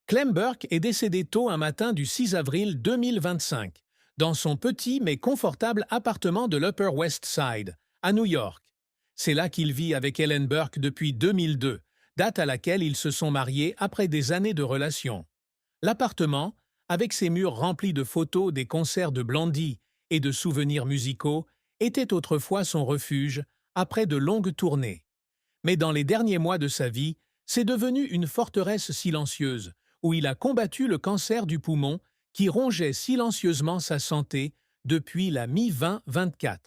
Clem Burke est décédé tôt un matin du 6 avril 2025, dans son petit mais confortable appartement de l'Upper West Side, à New York. C'est là qu'il vit avec Ellen Burke depuis 2002, date à laquelle ils se sont mariés après des années de relation. L'appartement, avec ses murs remplis de photos des concerts de Blondie et de souvenirs musicaux, était autrefois son refuge après de longues tournées. Mais dans les derniers mois de sa vie, c'est devenu une forteresse silencieuse, où il a combattu le cancer du poumon qui rongeait silencieusement sa santé depuis la mi-2024.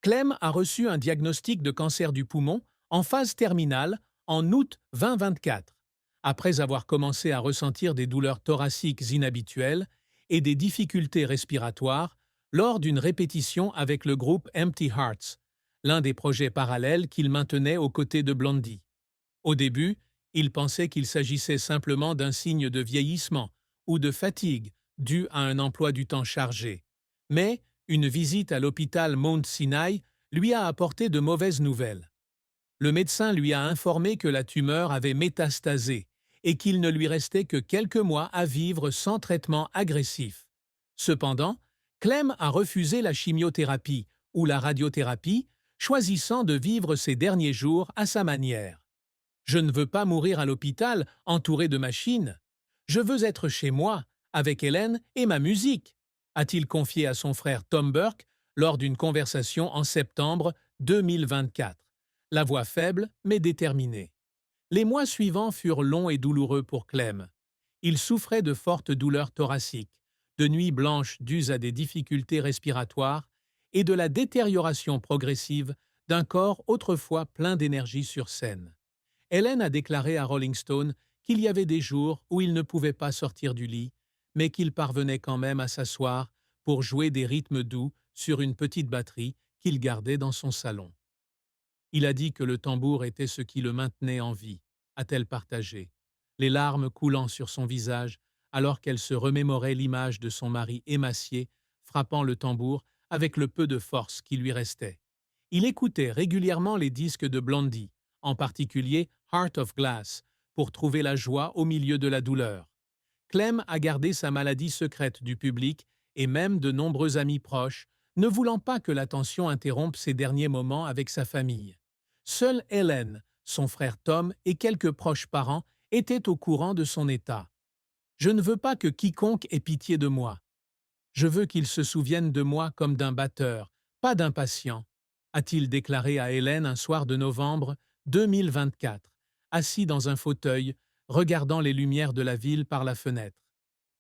Clem a reçu un diagnostic de cancer du poumon en phase terminale en août 2024, après avoir commencé à ressentir des douleurs thoraciques inhabituelles et des difficultés respiratoires lors d'une répétition avec le groupe Empty Hearts, l'un des projets parallèles qu'il maintenait aux côtés de Blondie. Au début, il pensait qu'il s'agissait simplement d'un signe de vieillissement ou de fatigue dû à un emploi du temps chargé. Mais une visite à l'hôpital Mount Sinai lui a apporté de mauvaises nouvelles. Le médecin lui a informé que la tumeur avait métastasé et qu'il ne lui restait que quelques mois à vivre sans traitement agressif. Cependant, Clem a refusé la chimiothérapie ou la radiothérapie, choisissant de vivre ses derniers jours à sa manière. Je ne veux pas mourir à l'hôpital entouré de machines. Je veux être chez moi, avec Hélène et ma musique, a-t-il confié à son frère Tom Burke lors d'une conversation en septembre 2024. La voix faible mais déterminée. Les mois suivants furent longs et douloureux pour Clem. Il souffrait de fortes douleurs thoraciques, de nuits blanches dues à des difficultés respiratoires et de la détérioration progressive d'un corps autrefois plein d'énergie sur scène. Hélène a déclaré à Rolling Stone qu'il y avait des jours où il ne pouvait pas sortir du lit, mais qu'il parvenait quand même à s'asseoir pour jouer des rythmes doux sur une petite batterie qu'il gardait dans son salon. Il a dit que le tambour était ce qui le maintenait en vie, a-t-elle partagé, les larmes coulant sur son visage alors qu'elle se remémorait l'image de son mari émacié frappant le tambour avec le peu de force qui lui restait. Il écoutait régulièrement les disques de Blondie, en particulier Heart of Glass, pour trouver la joie au milieu de la douleur. Clem a gardé sa maladie secrète du public et même de nombreux amis proches, ne voulant pas que l'attention interrompe ses derniers moments avec sa famille. Seule Hélène, son frère Tom et quelques proches parents étaient au courant de son état. « Je ne veux pas que quiconque ait pitié de moi. Je veux qu'il se souvienne de moi comme d'un batteur, pas d'un patient », a-t-il déclaré à Hélène un soir de novembre 2024, assis dans un fauteuil, regardant les lumières de la ville par la fenêtre.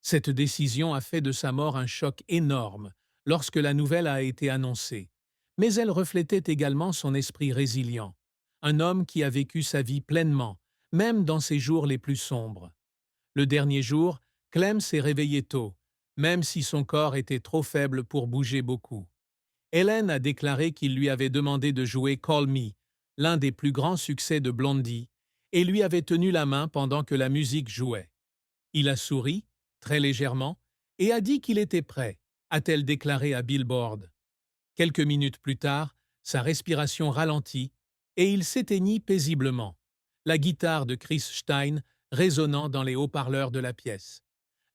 Cette décision a fait de sa mort un choc énorme lorsque la nouvelle a été annoncée, mais elle reflétait également son esprit résilient, un homme qui a vécu sa vie pleinement, même dans ses jours les plus sombres. Le dernier jour, Clem s'est réveillé tôt, même si son corps était trop faible pour bouger beaucoup. Hélène a déclaré qu'il lui avait demandé de jouer Call Me, l'un des plus grands succès de Blondie, et lui avait tenu la main pendant que la musique jouait. Il a souri, très légèrement, et a dit qu'il était prêt, a-t-elle déclaré à Billboard. Quelques minutes plus tard, sa respiration ralentit et il s'éteignit paisiblement, la guitare de Chris Stein résonnant dans les haut-parleurs de la pièce.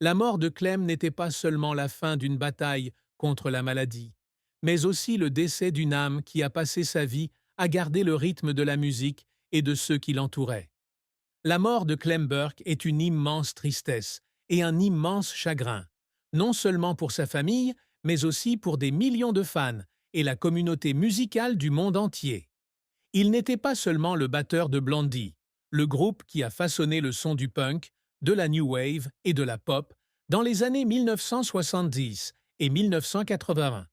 La mort de Clem n'était pas seulement la fin d'une bataille contre la maladie, mais aussi le décès d'une âme qui a passé sa vie à garder le rythme de la musique et de ceux qui l'entouraient. La mort de Clem Burke est une immense tristesse et un immense chagrin, non seulement pour sa famille, mais aussi pour des millions de fans et la communauté musicale du monde entier. Il n'était pas seulement le batteur de Blondie, le groupe qui a façonné le son du punk, de la new wave et de la pop dans les années 1970 et 1980,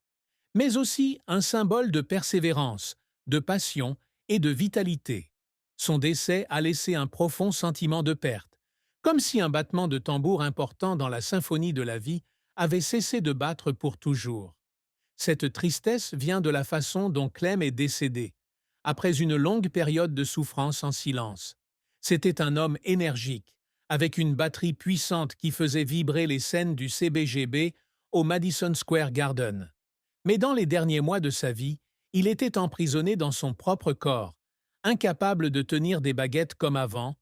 mais aussi un symbole de persévérance, de passion et de vitalité. Son décès a laissé un profond sentiment de perte, comme si un battement de tambour important dans la symphonie de la vie avait cessé de battre pour toujours. Cette tristesse vient de la façon dont Clem est décédé, après une longue période de souffrance en silence. C'était un homme énergique, avec une batterie puissante qui faisait vibrer les scènes du CBGB au Madison Square Garden. Mais dans les derniers mois de sa vie, il était emprisonné dans son propre corps, incapable de tenir des baguettes comme avant,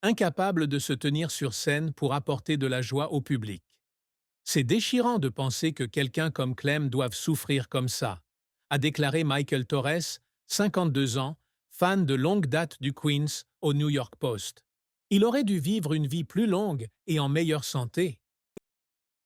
incapable de se tenir sur scène pour apporter de la joie au public. C'est déchirant de penser que quelqu'un comme Clem doive souffrir comme ça, a déclaré Michael Torres, 52 ans, fan de longue date du Queens, au New York Post. Il aurait dû vivre une vie plus longue et en meilleure santé.